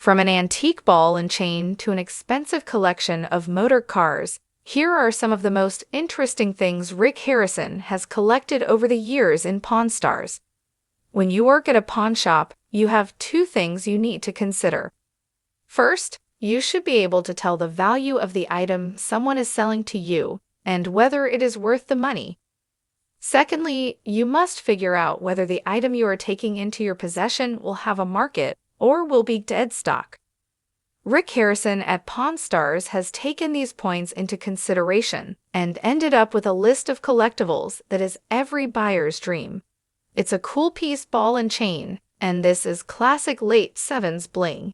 From an antique ball and chain to an expensive collection of motor cars, here are some of the most interesting things Rick Harrison has collected over the years in Pawn Stars. When you work at a pawn shop, you have two things you need to consider. First, you should be able to tell the value of the item someone is selling to you and whether it is worth the money. Secondly, you must figure out whether the item you are taking into your possession will have a market or will be dead stock. Rick Harrison at Pawn Stars has taken these points into consideration and ended up with a list of collectibles that is every buyer's dream. It's a cool piece ball and chain, and this is classic late 7s bling.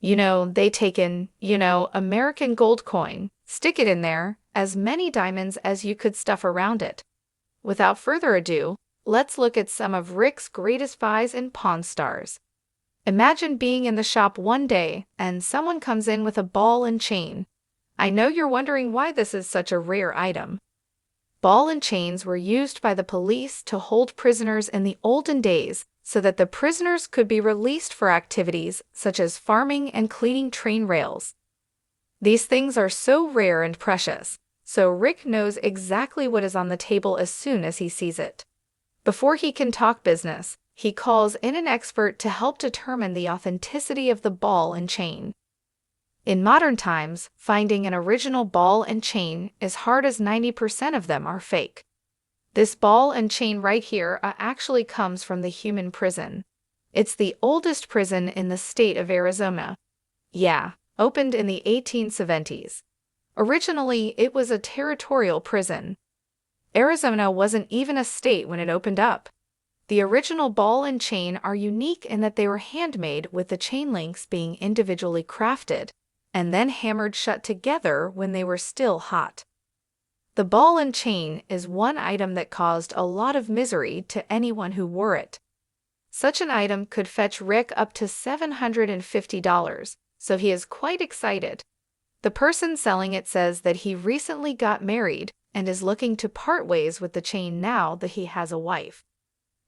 They take in, American gold coin, stick it in there, as many diamonds as you could stuff around it. Without further ado, let's look at some of Rick's greatest buys in Pawn Stars. Imagine being in the shop one day and someone comes in with a ball and chain. I know you're wondering why this is such a rare item. Ball and chains were used by the police to hold prisoners in the olden days so that the prisoners could be released for activities such as farming and cleaning train rails. These things are so rare and precious, so Rick knows exactly what is on the table as soon as he sees it. Before he can talk business, he calls in an expert to help determine the authenticity of the ball and chain. In modern times, finding an original ball and chain is hard as 90% of them are fake. This ball and chain right here actually comes from the human prison. It's the oldest prison in the state of Arizona. Yeah, opened in the 1870s. Originally, it was a territorial prison. Arizona wasn't even a state when it opened up. The original ball and chain are unique in that they were handmade with the chain links being individually crafted and then hammered shut together when they were still hot. The ball and chain is one item that caused a lot of misery to anyone who wore it. Such an item could fetch Rick up to $750, so he is quite excited. The person selling it says that he recently got married and is looking to part ways with the chain now that he has a wife.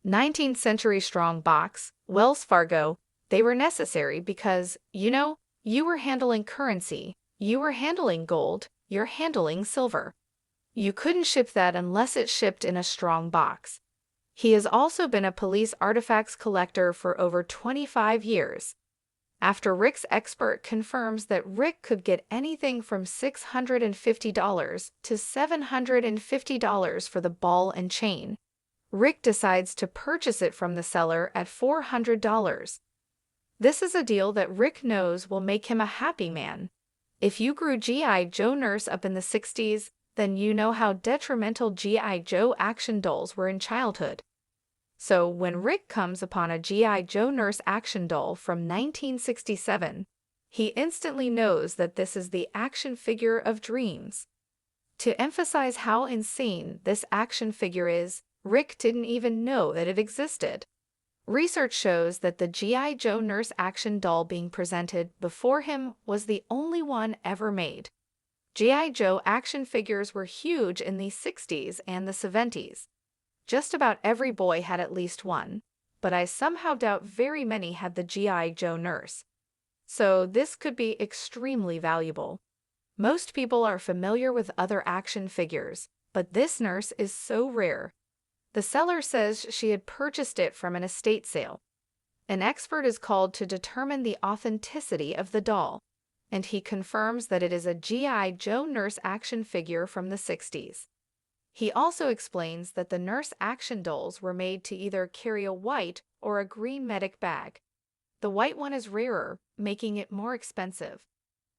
19th century strong box, Wells Fargo, they were necessary because, you were handling currency, you were handling gold, you're handling silver. You couldn't ship that unless it shipped in a strong box. He has also been a police artifacts collector for over 25 years. After Rick's expert confirms that Rick could get anything from $650 to $750 for the ball and chain, Rick decides to purchase it from the seller at $400. This is a deal that Rick knows will make him a happy man. If you grew G.I. Joe nurse up in the 60s, then you know how detrimental G.I. Joe action dolls were in childhood. So when Rick comes upon a G.I. Joe nurse action doll from 1967, he instantly knows that this is the action figure of dreams. To emphasize how insane this action figure is, Rick didn't even know that it existed. Research shows that the G.I. Joe nurse action doll being presented before him was the only one ever made. G.I. Joe action figures were huge in the 60s and the 70s. Just about every boy had at least one, but I somehow doubt very many had the G.I. Joe nurse. So this could be extremely valuable. Most people are familiar with other action figures, but this nurse is so rare. The seller says she had purchased it from an estate sale. An expert is called to determine the authenticity of the doll, and he confirms that it is a G.I. Joe nurse action figure from the 60s. He also explains that the nurse action dolls were made to either carry a white or a green medic bag. The white one is rarer, making it more expensive.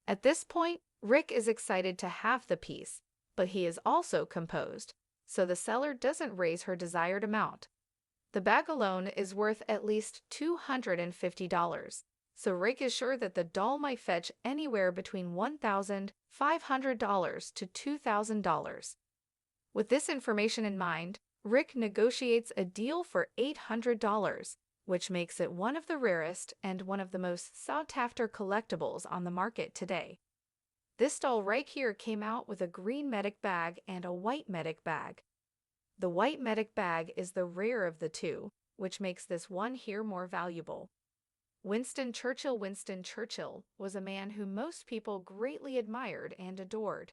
At this point, Rick is excited to have the piece, but he is also composed, so the seller doesn't raise her desired amount. The bag alone is worth at least $250, so Rick is sure that the doll might fetch anywhere between $1,500 to $2,000. With this information in mind, Rick negotiates a deal for $800, which makes it one of the rarest and one of the most sought-after collectibles on the market today. This doll right here came out with a green medic bag and a white medic bag. The white medic bag is the rare of the two, which makes this one here more valuable. Winston Churchill was a man who most people greatly admired and adored.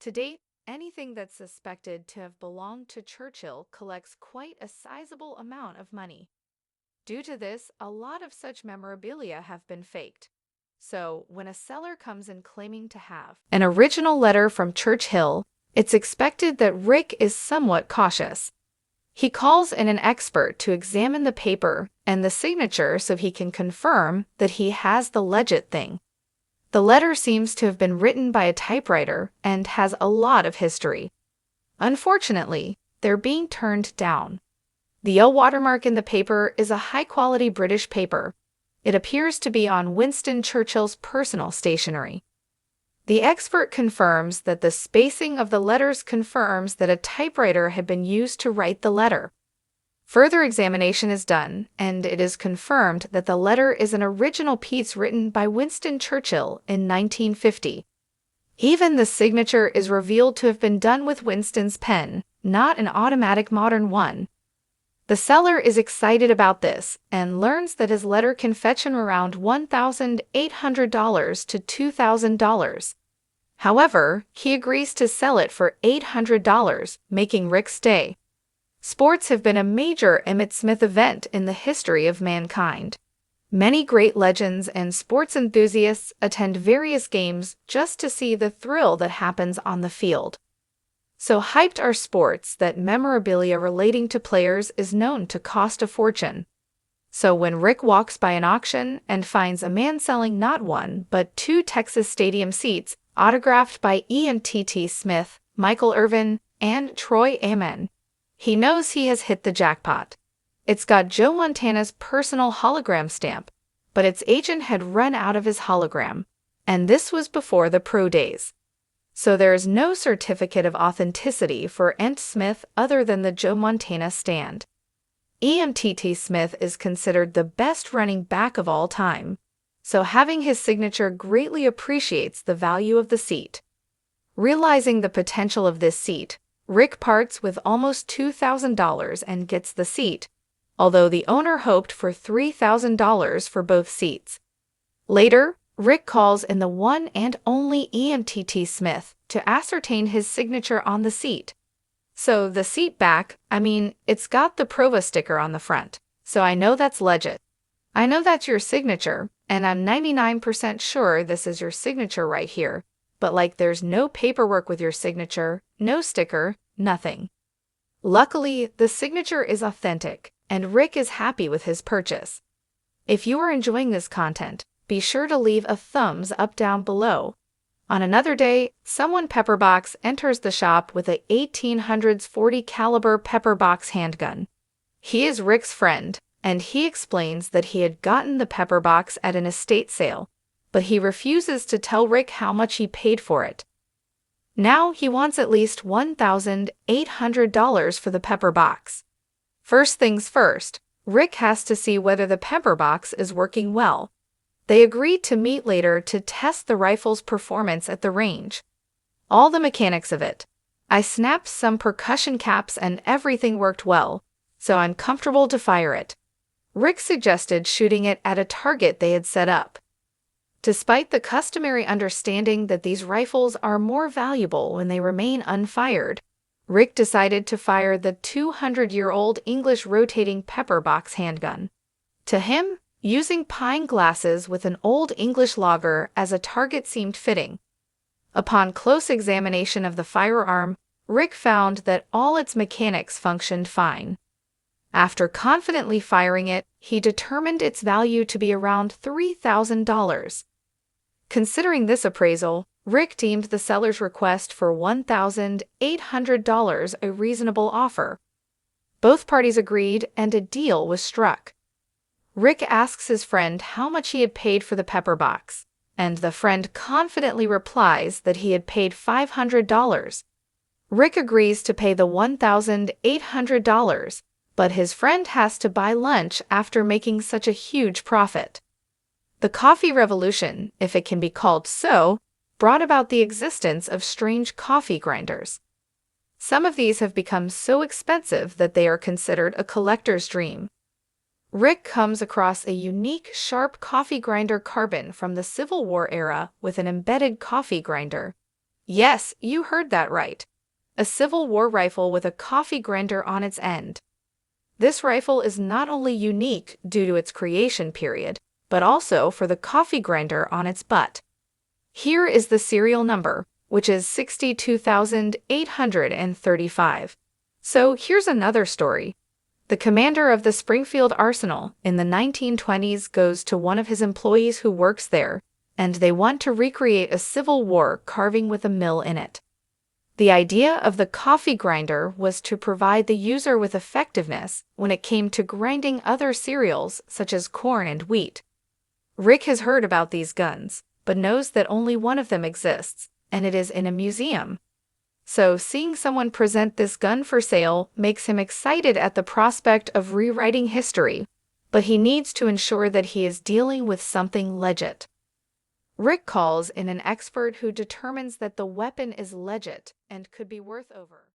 To date, anything that's suspected to have belonged to Churchill collects quite a sizable amount of money. Due to this, a lot of such memorabilia have been faked. So, when a seller comes in claiming to have an original letter from Churchill, it's expected that Rick is somewhat cautious. He calls in an expert to examine the paper and the signature so he can confirm that he has the legit thing. The letter seems to have been written by a typewriter and has a lot of history. Unfortunately, they're being turned down. The O watermark in the paper is a high-quality British paper. It appears to be on Winston Churchill's personal stationery. The expert confirms that the spacing of the letters confirms that a typewriter had been used to write the letter. Further examination is done, and it is confirmed that the letter is an original piece written by Winston Churchill in 1950. Even the signature is revealed to have been done with Winston's pen, not an automatic modern one. The seller is excited about this and learns that his letter can fetch him around $1,800 to $2,000. However, he agrees to sell it for $800, making Rick stay. Sports have been a major Emmitt Smith event in the history of mankind. Many great legends and sports enthusiasts attend various games just to see the thrill that happens on the field. So hyped are sports that memorabilia relating to players is known to cost a fortune. So when Rick walks by an auction and finds a man selling not one but two Texas Stadium seats autographed by Emmitt Smith, Michael Irvin, and Troy Aikman, he knows he has hit the jackpot. It's got Joe Montana's personal hologram stamp, but its agent had run out of his hologram, and this was before the pro days. So there is no certificate of authenticity for Emmitt Smith other than the Joe Montana stand. Emmitt Smith is considered the best running back of all time, so having his signature greatly appreciates the value of the seat. Realizing the potential of this seat, Rick parts with almost $2,000 and gets the seat, although the owner hoped for $3,000 for both seats. Later, Rick calls in the one and only Emmitt Smith to ascertain his signature on the seat. So the seat back, it's got the Prova sticker on the front, so I know that's legit. I know that's your signature, and I'm 99% sure this is your signature right here, but there's no paperwork with your signature, no sticker, nothing. Luckily, the signature is authentic, and Rick is happy with his purchase. If you are enjoying this content, be sure to leave a thumbs up down below. On another day, someone Pepperbox enters the shop with a 1800s 40 caliber Pepperbox handgun. He is Rick's friend, and he explains that he had gotten the Pepperbox at an estate sale, but he refuses to tell Rick how much he paid for it. Now he wants at least $1,800 for the Pepperbox. First things first, Rick has to see whether the Pepperbox is working well. They agreed to meet later to test the rifle's performance at the range. All the mechanics of it. I snapped some percussion caps and everything worked well, so I'm comfortable to fire it. Rick suggested shooting it at a target they had set up. Despite the customary understanding that these rifles are more valuable when they remain unfired, Rick decided to fire the 200-year-old English rotating Pepperbox handgun. To him, using pine glasses with an old English lager as a target seemed fitting. Upon close examination of the firearm, Rick found that all its mechanics functioned fine. After confidently firing it, he determined its value to be around $3,000. Considering this appraisal, Rick deemed the seller's request for $1,800 a reasonable offer. Both parties agreed and a deal was struck. Rick asks his friend how much he had paid for the Pepperbox, and the friend confidently replies that he had paid $500. Rick agrees to pay the $1,800, but his friend has to buy lunch after making such a huge profit. The coffee revolution, if it can be called so, brought about the existence of strange coffee grinders. Some of these have become so expensive that they are considered a collector's dream. Rick comes across a unique, sharp coffee grinder carbine from the Civil War era with an embedded coffee grinder. Yes, you heard that right. A Civil War rifle with a coffee grinder on its end. This rifle is not only unique due to its creation period, but also for the coffee grinder on its butt. Here is the serial number, which is 62,835. So here's another story. The commander of the Springfield Arsenal in the 1920s goes to one of his employees who works there, and they want to recreate a Civil War carving with a mill in it. The idea of the coffee grinder was to provide the user with effectiveness when it came to grinding other cereals such as corn and wheat. Rick has heard about these guns, but knows that only one of them exists, and it is in a museum. So seeing someone present this gun for sale makes him excited at the prospect of rewriting history, but he needs to ensure that he is dealing with something legit. Rick calls in an expert who determines that the weapon is legit and could be worth over